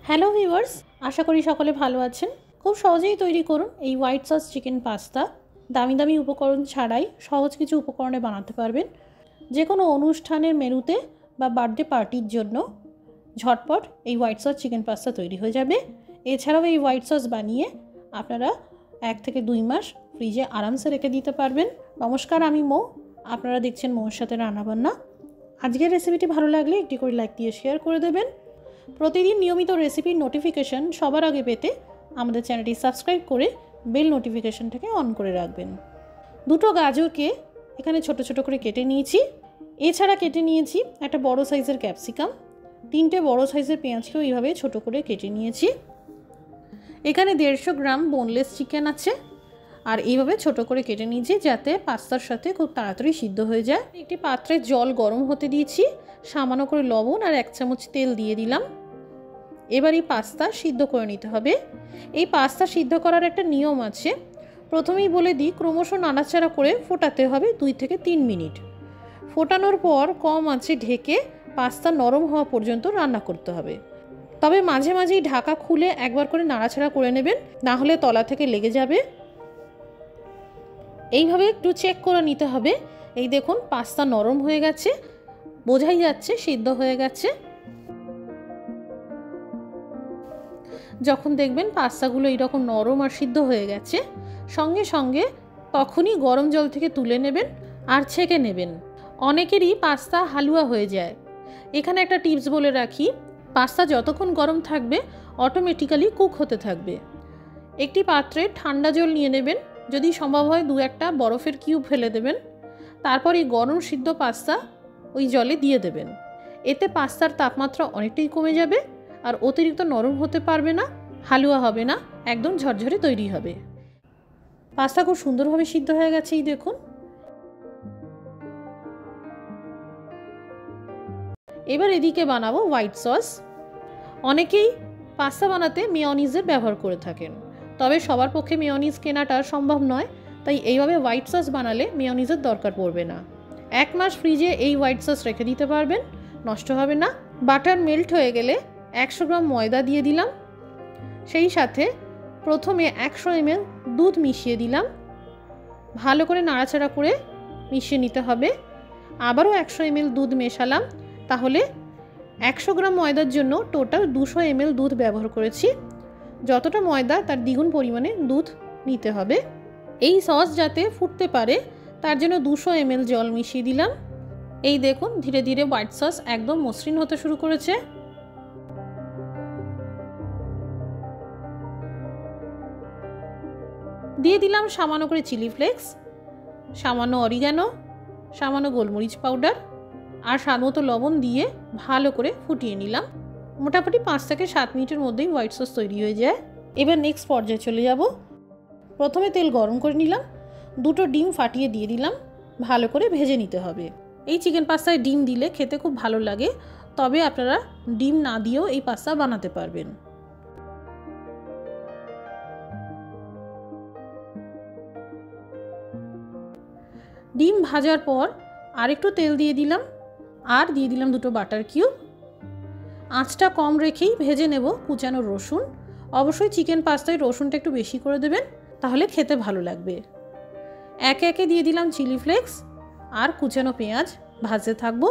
Hello viewers, আশা করি সকলে ভালো আছেন। খুব সহজেই তৈরি করুন এই হোয়াইট সস চিকেন পাস্তা। দামি দামি উপকরণ ছাড়াই সহজ কিছু উপকরণে বানাতে পারবেন। যে কোনো অনুষ্ঠানের মেনুতে বা বার্থডে পার্টির জন্য ঝটপট এই হোয়াইট সস চিকেন পাস্তা তৈরি হয়ে যাবে। এছাড়াও এই হোয়াইট সস বানিয়ে আপনারা 1 থেকে 2 মাস ফ্রিজে আরামসে রেখে দিতে পারবেন। নমস্কার, আমি মৌ, আপনারা দেখছেন মৌর সাথে রান্নাবান্না। আজকের রেসিপিটি ভালো লাগলে একটি করে লাইক দিয়ে শেয়ার করে দেবেন। প্রতিদিন নিয়মিত রেসিপির নোটিফিকেশন সবার আগে পেতে আমাদের চ্যানেলটি সাবস্ক্রাইব করে বেল নোটিফিকেশনটাকে অন করে রাখবেন। দুটো গাজরকে এখানে ছোট ছোট করে কেটে নিয়েছি। এছাড়া কেটে নিয়েছি একটা বড় সাইজের ক্যাপসিকাম, 3টে বড় সাইজের পেঁয়াজকেও এইভাবে ছোট করে কেটে নিয়েছি। এখানে 150 গ্রাম বোনলেস চিকেন আছে, আর এইভাবে ছোট করে কেটে নিয়েছি যাতে পাস্তার সাথে খুব তাড়াতাড়ি সিদ্ধ হয়ে যায়। একটি পাত্রে জল গরম হতে দিয়েছি, সামান্য করে লবণ আর 1 চামচ তেল দিয়ে দিলাম। এবার এই পাস্তা সিদ্ধ করে নিতে হবে। এই পাস্তা সিদ্ধ করার একটা নিয়ম আছে, প্রথমেই বলে দিই, ক্রমশ নাড়াচাড়া করে ফোটাতে হবে 2 থেকে 3 মিনিট। ফোটানোর পর কম আঁচে ঢেকে পাস্তা নরম হওয়া পর্যন্ত রান্না করতে হবে। তবে মাঝে মাঝেই ঢাকা খুলে একবার করে নাড়াচাড়া করে নেবেন, না হলে তলা থেকে লেগে যাবে। এইভাবে একটু চেক করে নিতে হবে। এই দেখুন, পাস্তা নরম হয়ে গেছে, বোঝাই যাচ্ছে সিদ্ধ হয়ে গেছে। যখন দেখবেন পাস্তাগুলো এইরকম নরম আর সিদ্ধ হয়ে গেছে, সঙ্গে সঙ্গে তখনই গরম জল থেকে তুলে নেবেন আর ছেঁকে নেবেন। অনেকেরই পাস্তা হালুয়া হয়ে যায়। এখানে একটা টিপস বলে রাখি, পাস্তা যতক্ষণ গরম থাকবে অটোমেটিক্যালি কুক হতে থাকবে। একটি পাত্রে ঠান্ডা জল নিয়ে নেবেন, যদি সম্ভব হয় 2-1টা বরফের কিউব ফেলে দেবেন। তারপর এই গরম সিদ্ধ পাস্তা ওই জলে দিয়ে দেবেন। এতে পাস্তার তাপমাত্রা অনেকটাই কমে যাবে আর অতিরিক্ত নরম হতে পারবে না, হালুয়া হবে না, একদম ঝরঝরে তৈরি হবে। পাস্তা খুব সুন্দরভাবে সিদ্ধ হয়ে গেছে, এই দেখুন। এবার এদিকে বানাবো হোয়াইট সস। অনেকেই পাস্তা বানাতে মেয়োনিজের ব্যবহার করে থাকেন, তবে সবার পক্ষে মেয়োনিজ কেনাটা সম্ভব নয়, তাই এইভাবে হোয়াইট সস বানালে মেয়োনিজের দরকার পড়বে না। 1 মাস ফ্রিজে এই হোয়াইট সস রেখে দিতে পারবেন, নষ্ট হবে না। বাটার মেল্ট হয়ে গেলে 100 গ্রাম ময়দা দিয়ে দিলাম। সেই সাথে প্রথমে 100 ml দুধ মিশিয়ে দিলাম। ভালো করে নাড়াচাড়া করে মিশিয়ে নিতে হবে। আবারও 100 ml দুধ মেশালাম। তাহলে 100 গ্রাম ময়দার জন্য টোটাল 200 ml দুধ ব্যবহার করেছি। যতটা ময়দা তার দ্বিগুণ পরিমাণে দুধ নিতে হবে। এই সস যাতে ফুটতে পারে তার জন্য 200 ml জল মিশিয়ে দিলাম। এই দেখুন, ধীরে ধীরে হোয়াইট সস একদম মসৃণ হতে শুরু করেছে। দিয়ে দিলাম সামান্য করে চিলি ফ্লেক্স, সামান্য অরিগানো, সামান্য গোলমরিচ পাউডার আর স্বাদমতো লবণ দিয়ে ভালো করে ফুটিয়ে নিলাম। মোটামুটি 5 থেকে 7 মিনিটের মধ্যেই হোয়াইট সস তৈরি হয়ে যায়। এবার নেক্সট পর্যায়ে চলে যাব। প্রথমে তেল গরম করে নিলাম, 2টো ডিম ফাটিয়ে দিয়ে দিলাম। ভালো করে ভেজে নিতে হবে। এই চিকেন পাস্তায় ডিম দিলে খেতে খুব ভালো লাগে, তবে আপনারা ডিম না দিয়েও এই পাস্তা বানাতে পারবেন। ডিম ভাজার পর আরেকটু তেল দিয়ে দিলাম আর দিয়ে দিলাম 2টো বাটার কিউব। আঁচটা কম রেখেই ভেজে নেব কুচানো রসুন। অবশ্যই চিকেন পাস্তায় রসুনটা একটু বেশি করে দেবেন, তাহলে খেতে ভালো লাগবে। একে একে দিয়ে দিলাম চিলি ফ্লেক্স আর কুচানো পেঁয়াজ, ভাজতে থাকবো।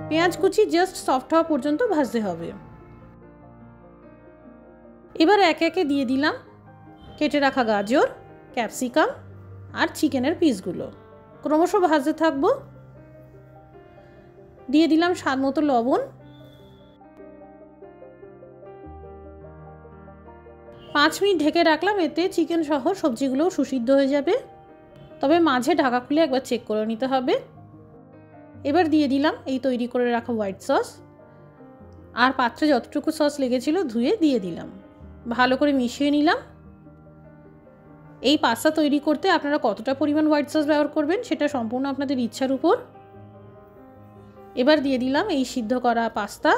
পেঁয়াজ কুচি জাস্ট সফট হওয়া পর্যন্ত ভাজতে হবে। এবার একে একে দিয়ে দিলাম কেটে রাখা গাজর, ক্যাপসিকাম আর চিকেনের পিসগুলো। ক্রমশ ভাজতে থাকবো। দিয়ে দিলাম স্বাদমতো লবণ। 5 মিনিট ঢেকে রাখলাম, এতে চিকেন সহ সবজিগুলোও সুসিদ্ধ হয়ে যাবে। তবে মাঝে ঢাকা খুলে একবার চেক করে নিতে হবে। এবার দিয়ে দিলাম এই তৈরি করে রাখা হোয়াইট সস, আর পাত্রে যতটুকু সস লেগেছিল ধুয়ে দিয়ে দিলাম। ভালো করে মিশিয়ে নিলাম। এই পাস্তা তৈরি করতে আপনারা কতটা পরিমাণ হোয়াইট সস ব্যবহার করবেন সেটা সম্পূর্ণ আপনাদের ইচ্ছার উপর। এবার দিয়ে দিলাম এই সিদ্ধ করা পাস্তা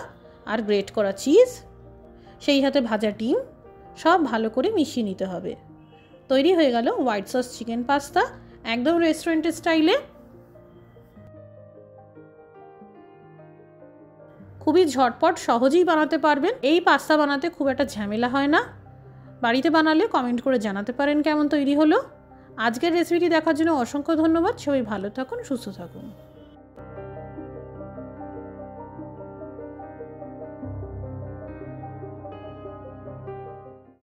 আর গ্রেট করা চিজ, সেই সাথে ভাজা ডিম, সব ভালো করে মিশিয়ে নিতে হবে। তৈরি হয়ে গেল হোয়াইট সস চিকেন পাস্তা, একদম রেস্টুরেন্টের স্টাইলে। খুবই ঝটপট সহজেই বানাতে পারবেন। এই পাস্তা বানাতে খুব একটা ঝামেলা হয় না। বাড়িতে বানালে কমেন্ট করে জানাতে পারেন কেমন তৈরি হলো। আজকের রেসিপিটি দেখার জন্য অসংখ্য ধন্যবাদ। সবাই ভালো থাকুন, সুস্থ থাকুন।